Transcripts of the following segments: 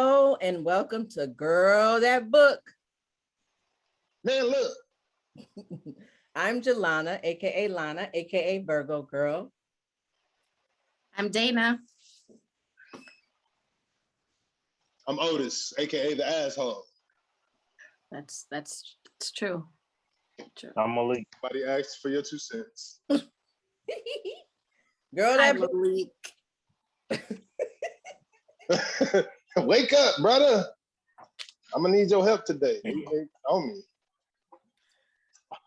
Hello and welcome to Girl That Book. Man, look. I'm Jelana, aka Lana, aka Virgo Girl. I'm Dana. I'm Otis, aka the asshole. That's true. I'm Malik. Somebody asked for your 2 cents. Girl That Book. Malik. Wake up, brother. I'm gonna need your help today. On me.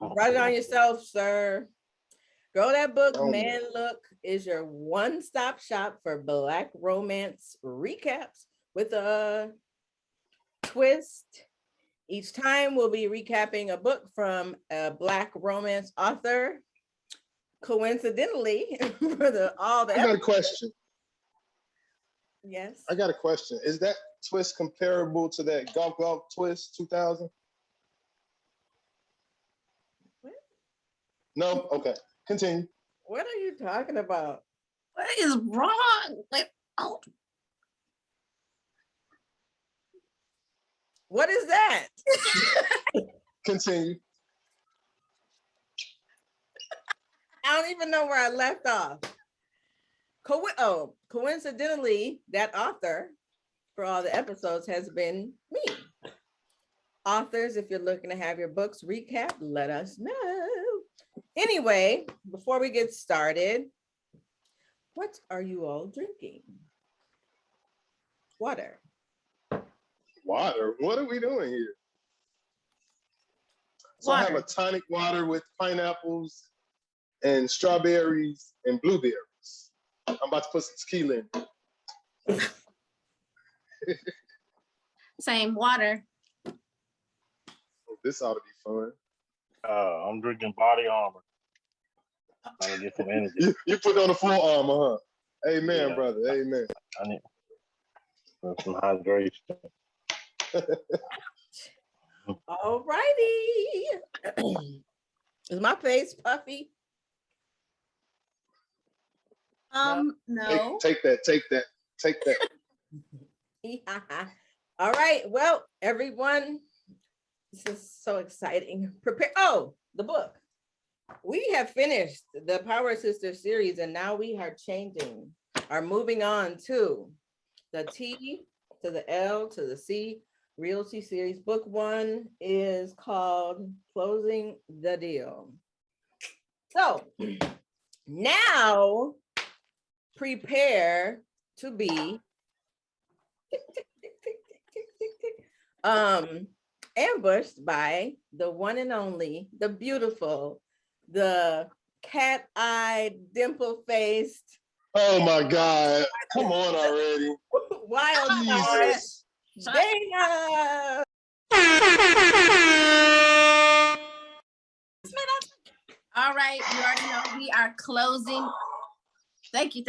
Write it on yourself, sir. Girl That Book, Oh, Man Look is your one-stop shop for Black romance recaps with a twist. Each time we'll be recapping a book from a Black romance author. Coincidentally, for I got a question. Yes. I got a question. Is that twist comparable to that Golf twist 2000? What? No? Okay. Continue. What are you talking about? What is wrong? Oh. What is that? Continue. I don't even know where I left off. Coincidentally, that author for all the episodes has been me. Authors, if you're looking to have your books recap, let us know. Anyway, before we get started, what are you all drinking? Water. Water? What are we doing here? So I have a tonic water with pineapples and strawberries and blueberries. I'm about to put some tequila in. Same water. This ought to be fun. I'm drinking Body Armor. I'm gonna get some energy. You put on the full armor, huh? Amen, Yeah. brother. Amen. I need some hydration. All righty. Is my face puffy? No. Take that. All right. Well, everyone, this is so exciting. Prepare. Oh, the book. We have finished the Power Sister series, and now we are moving on to the T to the L to the C Realty series. Book 1 is called Closing the Deal. So now prepare to be ambushed by the one and only, the beautiful, the cat-eyed, dimple-faced. Oh my God. Come on already. Wild Jesus. Dana. All right, you already know we are closing. Thank you.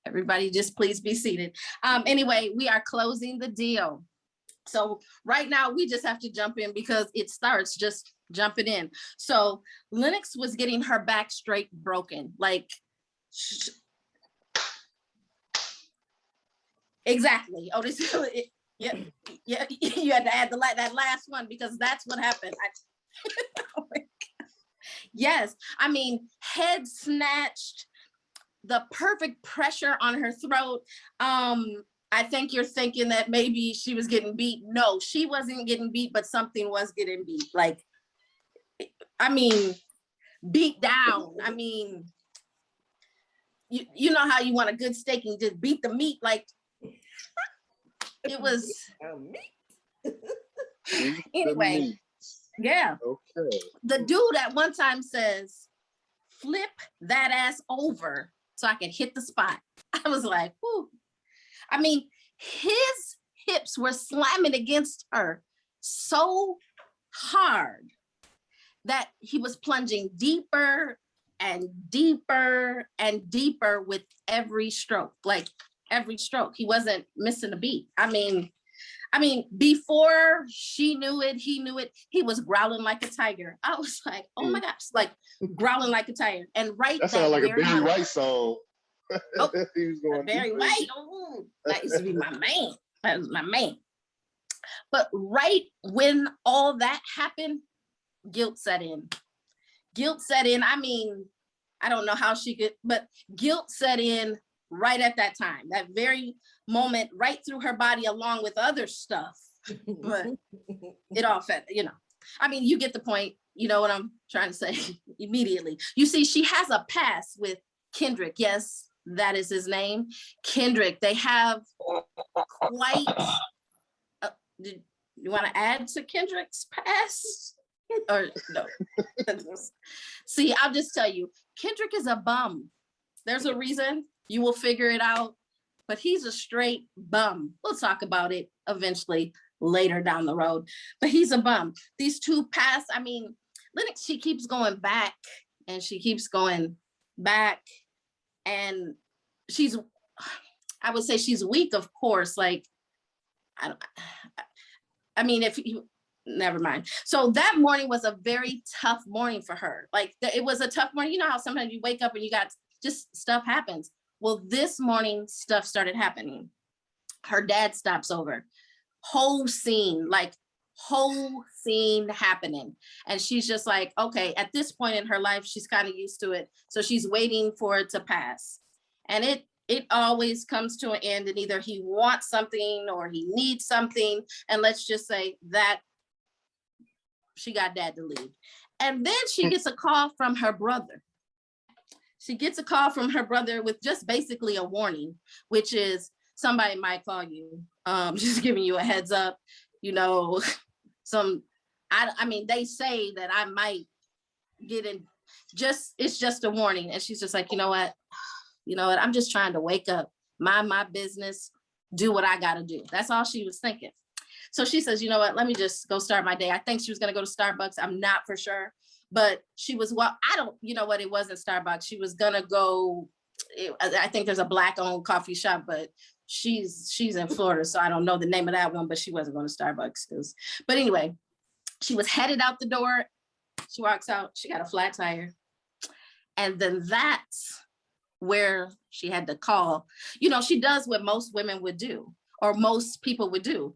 Everybody just please be seated. Anyway, we are closing the deal. So right now we just have to jump in because it starts just jumping in. So Lennox was getting her back straight broken. Like, exactly. Oh, this, yeah, you had to add that last one because that's what happened. Oh my God. Yes, I mean, head snatched, the perfect pressure on her throat. I think you're thinking that maybe she was getting beat. No, she wasn't getting beat, but something was getting beat. Like, I mean, beat down. I mean, you know how you want a good steak and just beat the meat. Like, it was. Anyway, yeah. Okay. The dude at one time says, flip that ass over so I can hit the spot. I was like, whew. I mean, his hips were slamming against her so hard that he was plunging deeper and deeper and deeper with every stroke. Like every stroke, he wasn't missing a beat. I mean, before she knew it, he knew it. He was growling like a tiger. I was like, oh my gosh, like growling like a tiger. And right that sounds like a Barry White song. Oh, He was going Barry deep. White. Oh, that used to be my man. That was my man. But right when all that happened, guilt set in. Guilt set in. I mean, I don't know how she could, but guilt set in right at that time, that very moment, right through her body, along with other stuff. But it all fed, I mean, you get the point. You know what I'm trying to say immediately. You see, she has a past with Kendrick. Yes, that is his name. Kendrick. They have quite, did you want to add to Kendrick's past? Or no? See, I'll just tell you, Kendrick is a bum. There's a reason. You will figure it out. But he's a straight bum. We'll talk about it eventually later down the road. But he's a bum. These two past, I mean, Lennox, she keeps going back and she keeps going back. And I would say she's weak, of course. Like, I mean, if you, never mind. So that morning was a very tough morning for her. Like, it was a tough morning. You know how sometimes you wake up and you got just stuff happens. Well, this morning stuff started happening. Her dad stops over. Whole scene happening. And she's just like, okay, at this point in her life, she's kind of used to it. So she's waiting for it to pass. And it always comes to an end, and either he wants something or he needs something. And let's just say that she got dad to leave. And then she gets a call from her brother. She gets a call from her brother with just basically a warning, which is somebody might call you. Just giving you a heads up, I mean, they say that I might get in, it's just a warning. And she's just like, you know what, I'm just trying to wake up, mind my business, do what I gotta do. That's all she was thinking. So she says, you know what, let me just go start my day. I think she was gonna go to Starbucks. I'm not for sure. But she was, it wasn't Starbucks. She was gonna go, I think there's a Black owned coffee shop, but she's in Florida. So I don't know the name of that one, but she wasn't going to Starbucks. But anyway, she was headed out the door. She walks out, she got a flat tire. And then that's where she had to call. She does what most women would do, or most people would do.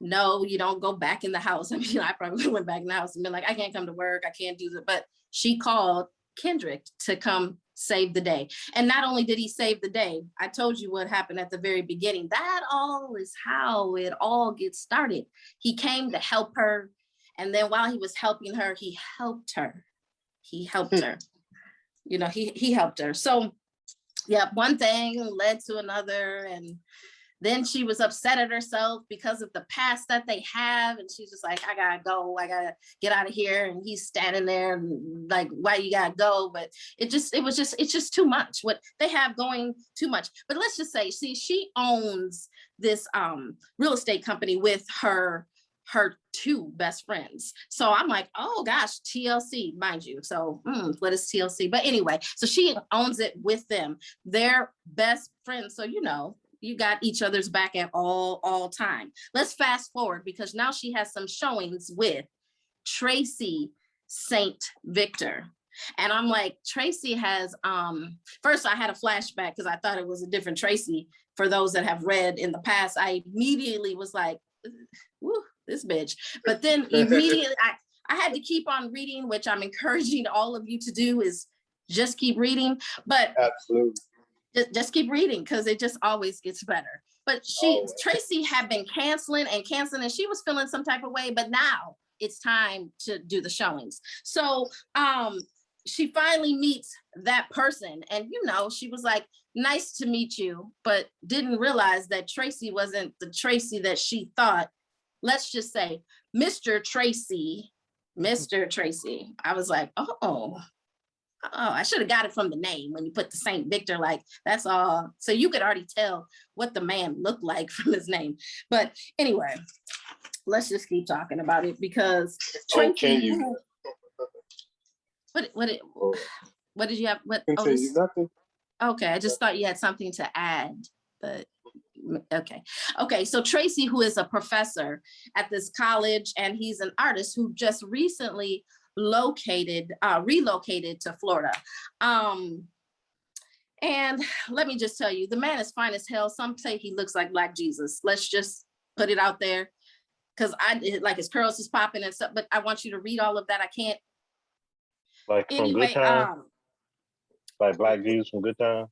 No, you don't go back in the house. I mean, I probably went back in the house and been like, I can't come to work. I can't do that. But she called Kendrick to come save the day. And not only did he save the day, I told you what happened at the very beginning. That all is how it all gets started. He came to help her. And then while he was helping her, he helped her. He helped her. He helped her. So yeah, one thing led to another. And then she was upset at herself because of the past that they have. And she's just like, I gotta go. I gotta get out of here. And he's standing there and like, why you gotta go? But it's just too much. What they have going, too much. But let's just say, see, she owns this real estate company with her two best friends. So I'm like, oh gosh, TLC, mind you. So what is TLC? But anyway, so she owns it with them. They're best friends. So, you got each other's back at all time. Let's fast forward, because now she has some showings with Tracy St. Victor. And I'm like, Tracy has, first I had a flashback because I thought it was a different Tracy. For those that have read in the past, I immediately was like, woo, this bitch. But then immediately I had to keep on reading, which I'm encouraging all of you to do, is just keep reading. But absolutely. Just keep reading, because it just always gets better. But Tracy had been canceling, and she was feeling some type of way, but now it's time to do the showings. So she finally meets that person, and she was like, nice to meet you, but didn't realize that Tracy wasn't the Tracy that she thought. Let's just say Mr. Tracy. I was like, oh, I should have got it from the name when you put the St. Victor, like that's all. So you could already tell what the man looked like from his name. But anyway, let's just keep talking about it, because Tracy, what did you have? Nothing. Okay, I just thought you had something to add, but okay. So Tracy, who is a professor at this college, and he's an artist who just recently relocated to Florida. And let me just tell you, the man is fine as hell. Some say he looks like Black Jesus. Let's just put it out there. Because like his curls is popping and stuff, but I want you to read all of that. I can't. Like from Good Anyway, Time, like Black Jesus from Good Time.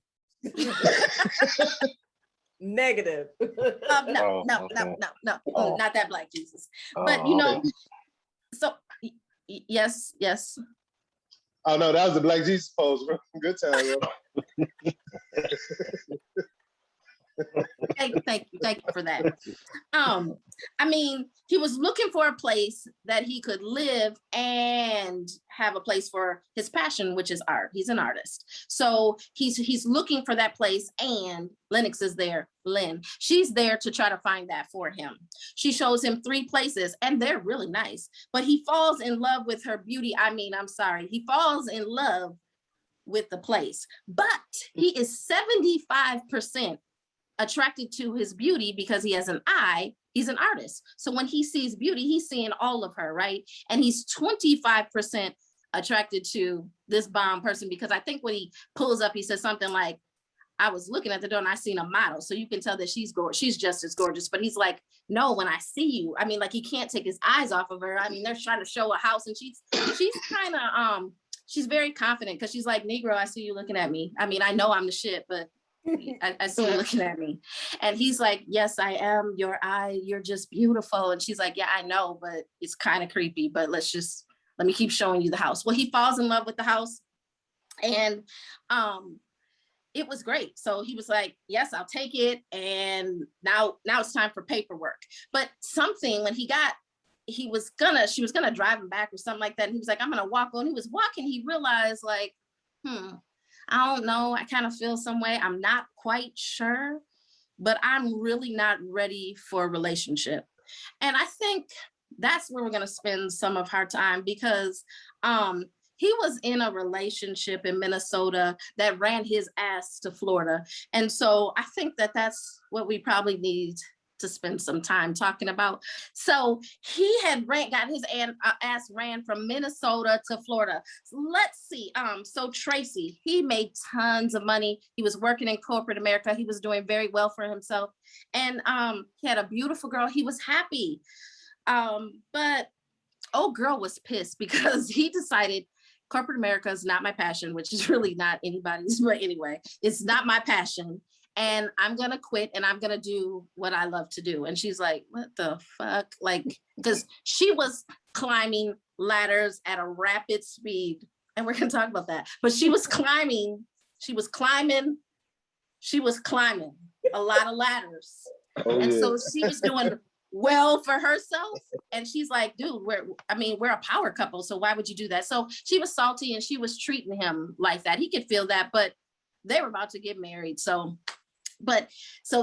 Negative. No, okay. no, not that Black Jesus. But Oh, you know, so yes. Oh no, that was the Black Jesus pose, bro. Good time, bro. Thank you for that. I mean, he was looking for a place that he could live and have a place for his passion, which is art. He's an artist. So he's looking for that place, and Lennox is there, Lynn. She's there to try to find that for him. She shows him 3 places, and they're really nice, but he falls in love with her beauty. I mean, I'm sorry. He falls in love with the place, but he is 75% attracted to his beauty because he has an eye. He's an artist. So when he sees beauty, he's seeing all of her, right? And he's 25% attracted to this bomb person, because I think when he pulls up, he says something like, I was looking at the door and I seen a model. So you can tell that she's gorgeous. She's just as gorgeous. But he's like, no, when I see you, I mean, like, he can't take his eyes off of her. I mean, they're trying to show a house, and she's kind of, she's very confident, because she's like, Negro, I see you looking at me. I mean, I know I'm the shit, but I see you looking at me. And he's like, yes, I am your eye. You're just beautiful. And she's like, yeah, I know, but it's kind of creepy, but let me keep showing you the house. Well, he falls in love with the house, and it was great. So he was like, yes, I'll take it. And now it's time for paperwork. But something, when she was gonna drive him back or something like that. And he was like, I'm gonna walk. When he was walking, he realized, like, I don't know. I kind of feel some way. I'm not quite sure, but I'm really not ready for a relationship. And I think that's where we're going to spend some of our time, because he was in a relationship in Minnesota that ran his ass to Florida. And so I think that that's what we probably need to spend some time talking about. So he had got his ass ran from Minnesota to Florida. Let's see. So Tracy, he made tons of money. He was working in corporate America. He was doing very well for himself. And he had a beautiful girl. He was happy. But old girl was pissed because he decided corporate America is not my passion, which is really not anybody's, but anyway, it's not my passion. And I'm going to quit and I'm going to do what I love to do. And she's like, what the fuck? Like, because she was climbing ladders at a rapid speed. And we're going to talk about that. But she was climbing a lot of ladders. And so she was doing well for herself. And she's like, dude, we're a power couple. So why would you do that? So she was salty and she was treating him like that. He could feel that, but they were about to get married. So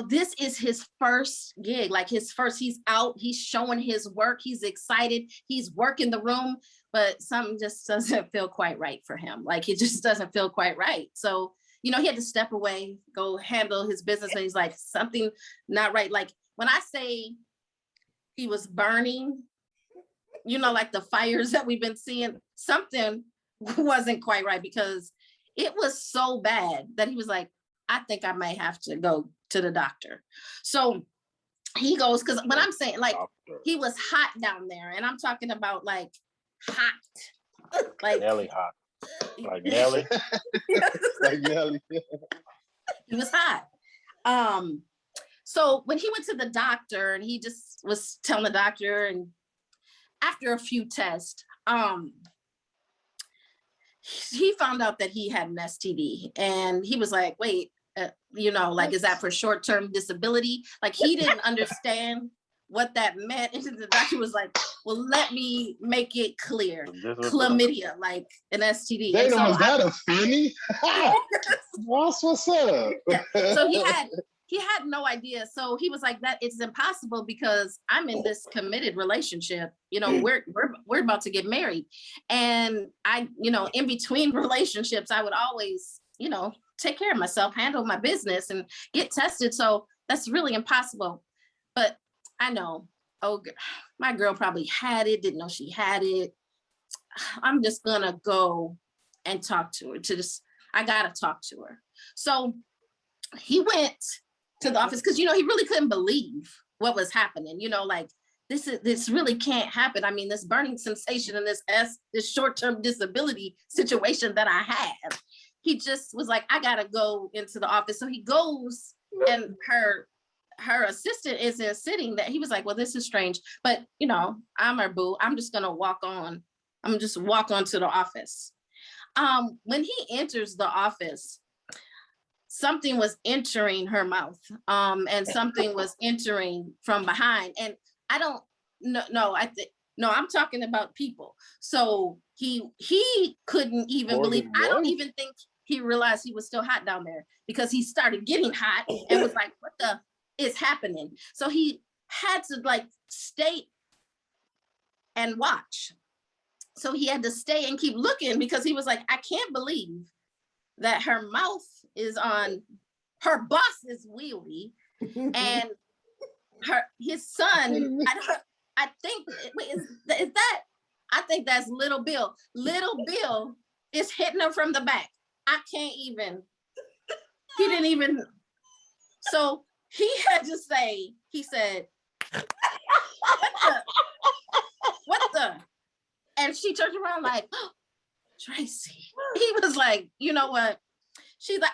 this is his first gig, like his first, he's out, he's showing his work, he's excited, he's working the room, but something just doesn't feel quite right for him. Like, it just doesn't feel quite right. So, he had to step away, go handle his business. And he's like, something not right. Like, when I say he was burning, like the fires that we've been seeing, something wasn't quite right, because it was so bad that he was like, I think I might have to go to the doctor. So he goes, because when I'm saying, like, he was hot down there, and I'm talking about like hot, like Nelly hot, like Nelly. Like Nelly. He was hot. So when he went to the doctor, and he just was telling the doctor, and after a few tests, he found out that he had an STD, and he was like, wait, like, is that for short-term disability? Like, he didn't understand what that meant. And the doctor was like, well, let me make it clear. Chlamydia, like an STD. They know, so is that a funny? What's up? Yeah. So he had no idea. So he was like, that it's impossible, because I'm in this committed relationship. We're about to get married. And I, in between relationships, I would always, take care of myself, handle my business, and get tested. So that's really impossible. But I know, my girl probably had it, didn't know she had it. I'm just gonna go and talk to her. I gotta talk to her. So he went to the office because, you know, he really couldn't believe what was happening. You know, like this really can't happen. I mean, this burning sensation and this short-term disability situation that I have. He just was like, I gotta go into the office. So he goes, and her assistant isn't sitting there. He was like, well, this is strange, but you know, I'm her boo. I'm just gonna walk on. I'm just walk on to the office. When he enters the office, something was entering her mouth, and something was entering from behind. And I don't no, I'm talking about people. So he couldn't even More believe. than I don't one? even think he realized he was still hot down there, because he started getting hot and was like, what the is happening? So he had to like stay and watch. So he had to stay and keep looking, because he was like, I can't believe that her mouth is on, her boss is Wheelie, and his son, I think, wait, is that, I think that's Little Bill. Little Bill is hitting her from the back. I can't even, he didn't even, so he had to say, he said, what the? And she turned around like, oh, Tracy. He was like, you know what? She's like,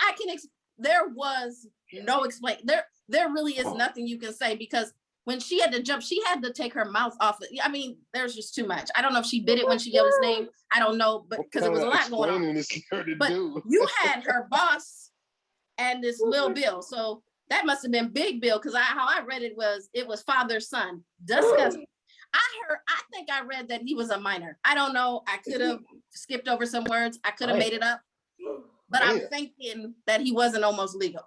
there was no explain. There really is nothing you can say, because when she had to jump, she had to take her mouth off. I mean, there's just too much. I don't know if she bit it when she yelled his name. I don't know, but because there was a lot going on. But you had her boss and this Lil Bill. So that must have been Big Bill, because how I read it was father son. Disgusting. I think I read that he was a minor. I don't know. I could have skipped over some words. I could have made it up. But I'm thinking that he wasn't almost legal.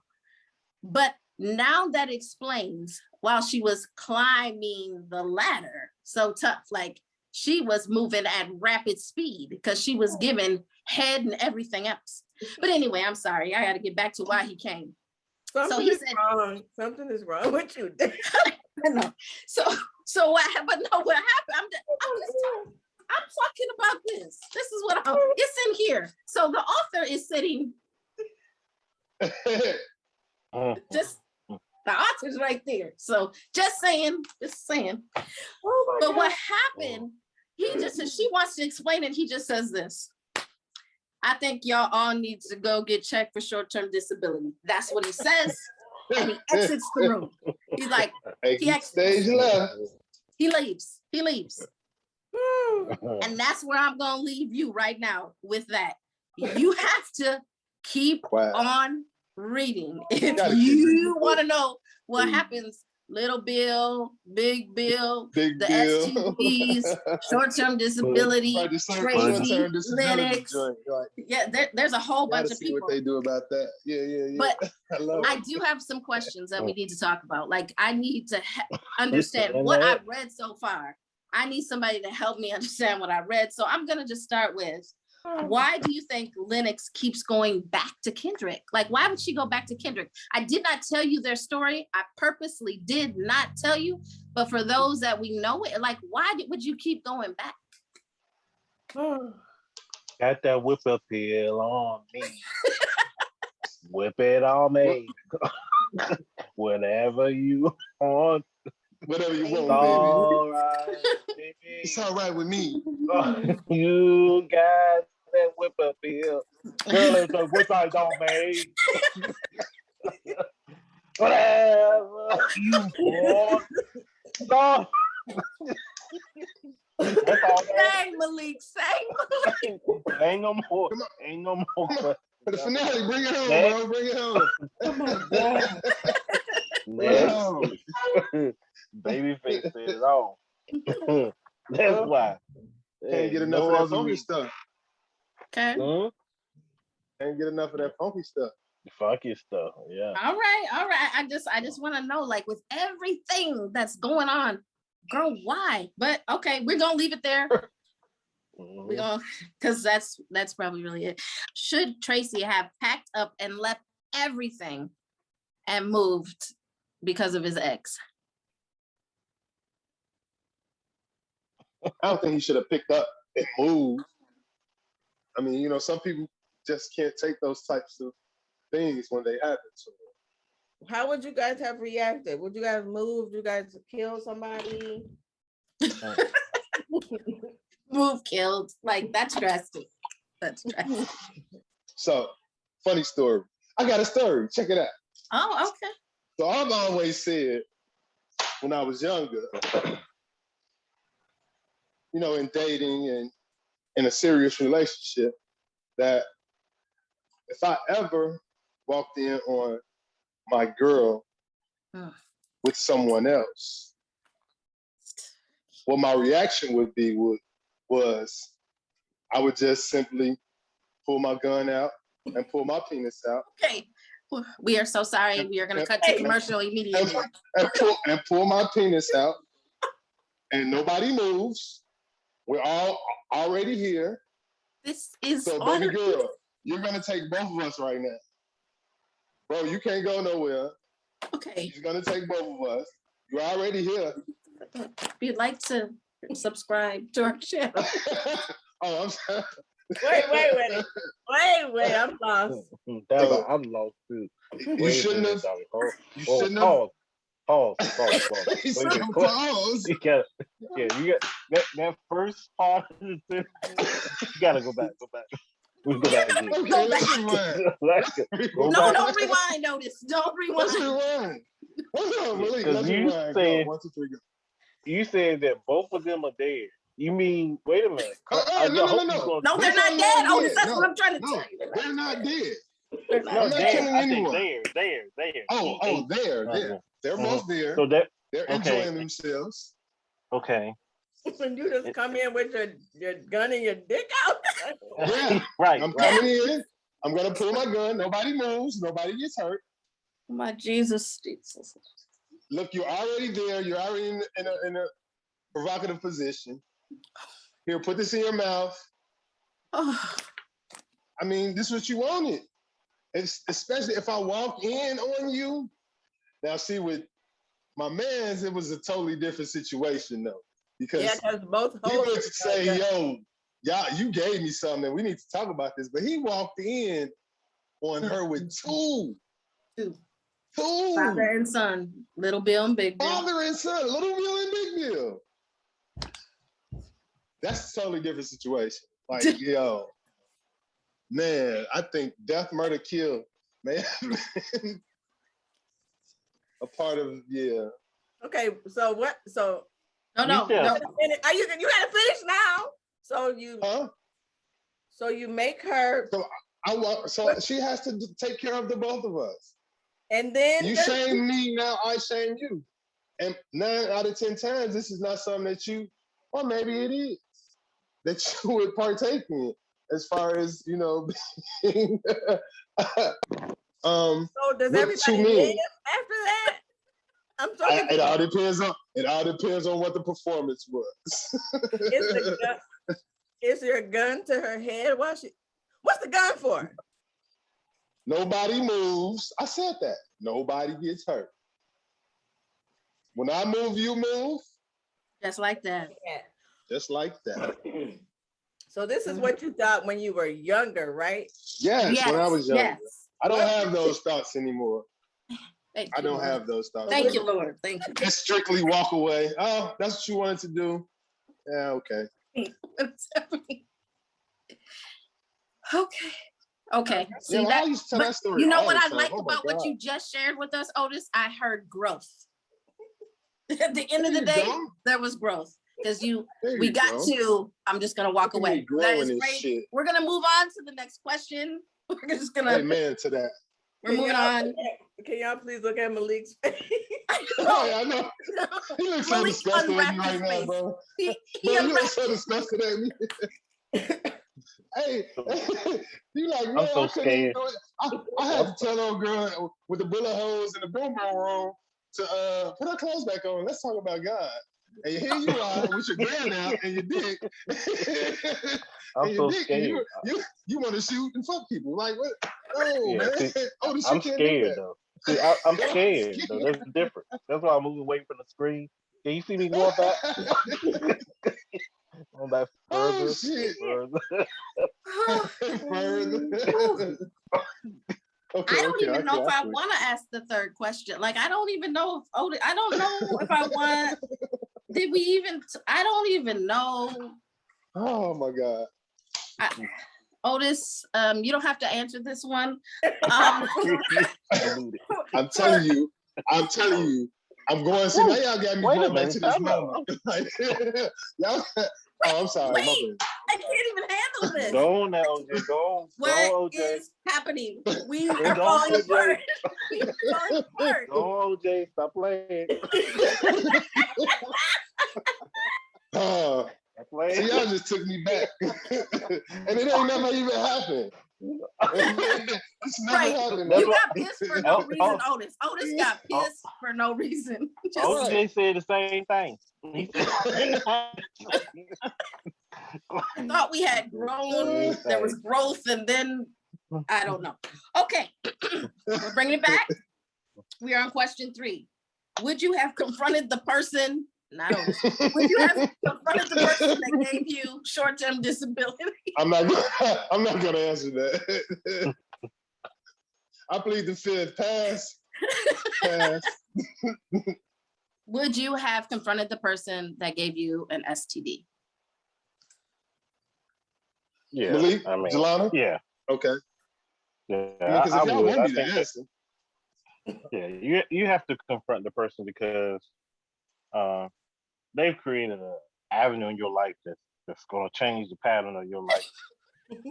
But now that explains, while she was climbing the ladder so tough, like she was moving at rapid speed because she was given head and everything else. But anyway, I'm sorry. I got to get back to why he came. Something is wrong. Something is wrong with you. I know. So what happened? No, what happened? I'm talking about this. This is what it's in here. So the author is sitting. Just the author's right there. So just saying. Oh but God. What happened? She wants to explain it. He just says this. I think y'all all need to go get checked for short-term disability. That's what he says. And he exits the room. He's like, he exits. Stage left. He leaves. And that's where I'm going to leave you right now with that. You have to keep on reading. If you want to know what happens, Little Bill, Big Bill, the STDs, short-term disability, Tracy, Lennox. Yeah, there's a whole bunch of people. What they do about that. Yeah. But I do have some questions that we need to talk about. Like, I need to understand what I've read so far. I need somebody to help me understand what I read. So I'm going to just start with, why do you think Lennox keeps going back to Kendrick? Like, why would she go back to Kendrick? I did not tell you their story. I purposely did not tell you. But for those that we know it, like, why would you keep going back? Got that whip appeal on me. Whip it on me. Whenever you want. Whatever you want, all right, baby. It's all right with me. You got that whip appeal. Girl, it's a whip I don't make. Whatever you want. No. That's all. Sang, Malik. Ain't no more. Ain't no more. For the finale, bring it home, bro. Bring it home. my God. Babyface said it all. That's why. Can't get enough of that funky stuff. Okay. Can't get enough of that funky stuff. Funky stuff, yeah. All right. I just want to know, like, with everything that's going on, girl, why? But okay, we're gonna leave it there. We're gonna, because that's probably really it. Should Tracy have packed up and left everything and moved because of his ex? I don't think he should have picked up and moved. I mean, some people just can't take those types of things when they happen to them. How would you guys have reacted? Would you guys move? You guys kill somebody? Move, killed. Like, that's drastic. That's drastic. So, funny story. I got a story. Check it out. Oh, okay. So I've always said when I was younger, you know, in dating and in a serious relationship, that if I ever walked in on my girl with someone else, what my reaction would be was I would just simply pull my gun out and pull my penis out. Okay. We are so sorry. We are going to cut to commercial immediately. And pull my penis out. And nobody moves. We're all already here. This is so, baby girl, you're going to take both of us right now. Bro, you can't go nowhere. Okay. You're going to take both of us. You're already here. If you'd like to subscribe to our channel. Oh, I'm sorry. Wait, I'm lost. I'm lost too. You shouldn't have. You shouldn't have. Pause. He said pause. You got that first part of the sentence. You gotta go back. We go back again. Okay, let's rewind. No, don't rewind, Otis. Don't rewind. Let's rewind. What's up, Malik? Let's rewind. Said, go. 1, 2, 3, go. You said that both of them are dead. You mean, wait a minute. No. No, they're not dead. Otis, that's what I'm trying to tell you. They're not dead. They're I'm not not dead. killing anyone. There. Oh, there. They're both there. So they're enjoying themselves. Okay. When you just come in with your gun and your dick out. Yeah, right. I'm coming in. I'm gonna pull my gun. Nobody moves. Nobody gets hurt. My Jesus. Look, you're already there. You're already in a provocative position. Here, put this in your mouth. Oh. I mean, this is what you wanted. Especially if I walk in on you. Now, see, with my man's, it was a totally different situation, though. Because both he would say, yo, y'all, you gave me something. We need to talk about this. But he walked in on her with two. Father and son, Little Bill and Big Bill. Father and son, Little Bill and Big Bill. That's a totally different situation. Like, yo, man, I think death, murder, kill, man. A part of, yeah. Okay, so what? So no. You gotta finish now. So you make her. So she has to take care of the both of us. And then you shame me, now I shame you. And 9 out of 10 times, this is not something that you, or maybe it is, that you would partake in, as far as, you know, being, so does everybody live after that? I'm talking. It all depends on what the performance was. Is your gun to her head? What's the gun for? Nobody moves. I said that. Nobody gets hurt. When I move, you move. Just like that. Yeah. Just like that. So this is what you thought when you were younger, right? Yes, when I was younger. Yes. I don't have those thoughts anymore. I don't have those thoughts. Thank you, Lord. Thank you. It's strictly walk away. Oh, that's what you wanted to do. Yeah, okay. Okay. See I used to tell that story. You know what I like about what you just shared with us, Otis? I heard growth. At the end of the day, there was growth. Because we got to, I'm just gonna walk away. That is great. We're gonna move on to the next question. We're just gonna amen to that. We're moving on. Can y'all please look at Malik's face? I know. He looks so disgusted at me right now, bro. He looks so disgusted at me. Hey, you like, man, I'm so scared. I had to tell old girl with the bullet holes in the boom boom room to put her clothes back on. Let's talk about God. And here you are with your gun out and your dick. I'm so scared. You want to shoot and fuck people. Like, what? Oh, man. I'm scared, though. See, I'm scared, though. That's different. That's why I'm moving away from the screen. Can you see me going back? Going back further. Oh, shit. Further. Okay, I don't even know if I see. want to ask the third question. Like, I don't even know if Otis, I don't know if I want, did we even, I don't even know. Oh my God. Otis, you don't have to answer this one. I'm telling you, I'm going, see, now y'all got me Wait a going back minute, to this time out. moment. Like, y'all, I'm sorry, my Wait, I can't even handle this. Go on now, OJ. Go What on, OJ. is happening? We Go are falling OJ. apart. We are falling apart. Go, OJ. Stop playing. bad. Stop playing. See, y'all just took me back. And it ain't never even happened. It's never Right. happened. You got pissed for no reason, Oh. Otis. Otis got pissed for no reason. Just OJ said the same thing. He said, I thought we had grown, there was growth, and then I don't know. Okay, we're bringing it back. We are on question 3. Would you have confronted the person? Not Otis. Would you have confronted the person that gave you short-term disability? I'm not gonna answer that. I plead the fifth. Pass. Would you have confronted the person that gave you an STD? yeah, Malik, I mean, Jelana? yeah, Okay. yeah. Because if y'all would. want I me to think that, answer, yeah, you have to confront the person because they've created an avenue in your life that's going to change the pattern of your life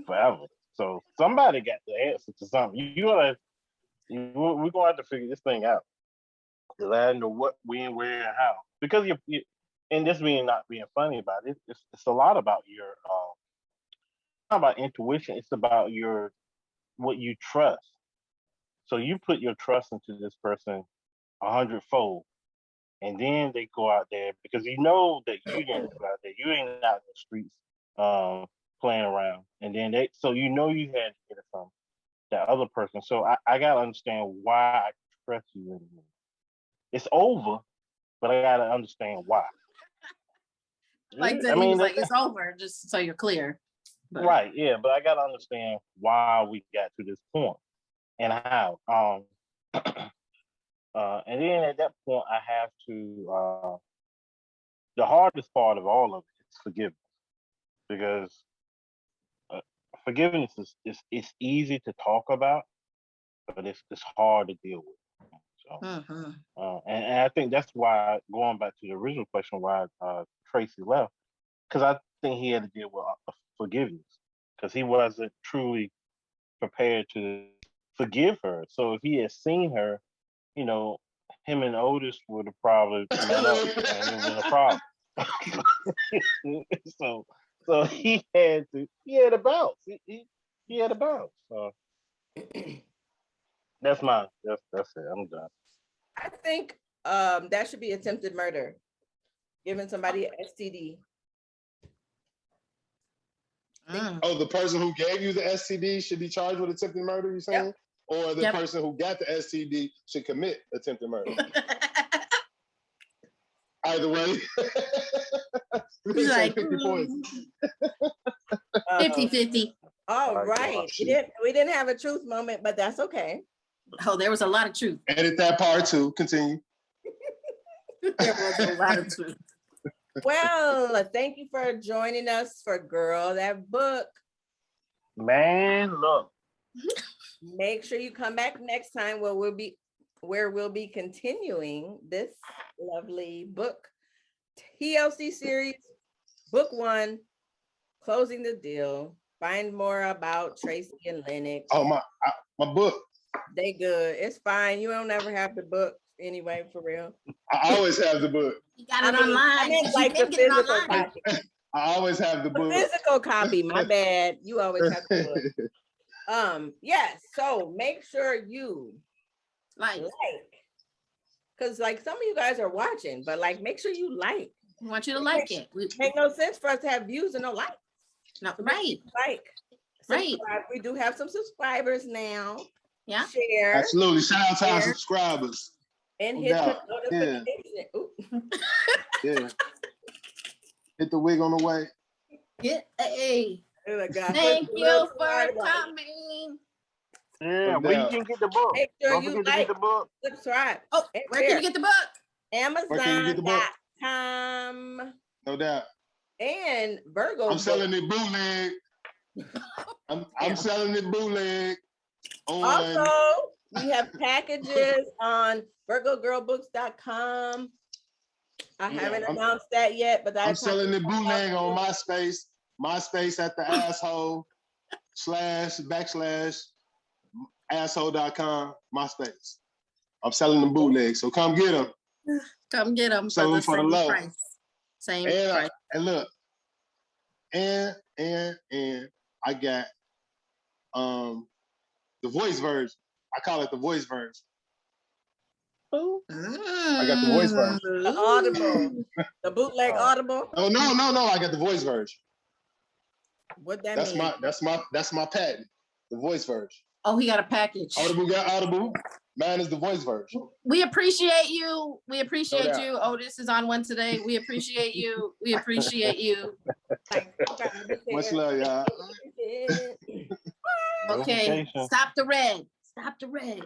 forever. So somebody got the answer to something. We're gonna have to figure this thing out. Because I know what, when, where, and how. Because you and this being not being funny about it, it's a lot about your not about intuition. It's about your what you trust. So you put your trust into this person 100-fold, and then they go out there because you know that you didn't go out there. You ain't out in the streets playing around, and then so you know you had to get it from that other person. So I gotta understand why I trust you anymore. It's over, but I gotta understand why. Like then I he mean, was like, it's over, just so you're clear. But right, yeah, but I gotta understand why we got to this point and how. And then at that point, I have to. The hardest part of all of it is forgiveness, because forgiveness is it's easy to talk about, but it's hard to deal with. So, and I think that's why, going back to the original question, why Tracy left, because I think he had to deal with forgiveness, because he wasn't truly prepared to forgive her. So if he had seen her, you know, him and Otis would have probably met up, and it would have been a problem. so he had to bounce. He had to bounce. So that's it. I'm done. I think that should be attempted murder, giving somebody an STD. oh, the person who gave you the STD should be charged with attempted murder, you saying? Yep. Or the Yep. person who got the STD should commit attempted murder? Either way. He's like 50 points. 50-50. All Oh, right. gosh. We didn't have a truth moment, but that's okay. Oh, there was a lot of truth. Edit that part too. Continue. There was a lot of truth. Well, thank you for joining us for Girl That Book. Man, look. Make sure you come back next time where we'll be continuing this lovely book, TLC series, book 1, Closing the Deal. Find more about Tracy and Lennox. Oh, my book. They good. It's fine. You don't ever have the book anyway, for real. I always have the book. You got it online. I meant You like the can get it physical online. copy. I always have the The book. physical copy, my bad. You always have the book. Yes, so make sure you Like, because like some of you guys are watching, but like make sure you like. we want you to like it. Make no sense for us to have views and no likes. No, So right. Like, Right. subscribe. We do have some subscribers now. Yeah. Share Absolutely. Shout out to our Share. subscribers. and No hit the doubt. notification. Ooh. Yeah. Hit the wig on the way. Yeah. Hey. Oh my God. Thank Put the you love for to our life. coming. Yeah, No where you doubt. can get the book. Make sure Don't you forget to get like, the book. subscribe. Oh, and where can share. you get the book? Where can you get the book? Amazon.com No doubt. and Virgo. I'm selling it bootleg. Yeah. I'm selling it bootleg on. Also, we have packages on virgogirlbooks.com. I haven't announced that yet, but I'm selling it bootleg on MySpace. MySpace at the asshole / asshole.com. MySpace. I'm selling them bootleg, so come get them. Come get them Sell for them the for the same love. price. Same And price. and look, and I got the voice version. I call it the voice version. I got the voice version. the Audible, the bootleg Audible. Oh no! I got the voice version. What that That's mean? that's my patent. The voice version. Oh, he got a package. Audible got Audible. Mine is the voice version. We appreciate you. We appreciate doubt. you. Otis is on one today. We appreciate you. We appreciate you. Much love, y'all. Okay, Notification. stop the red. Stop the red.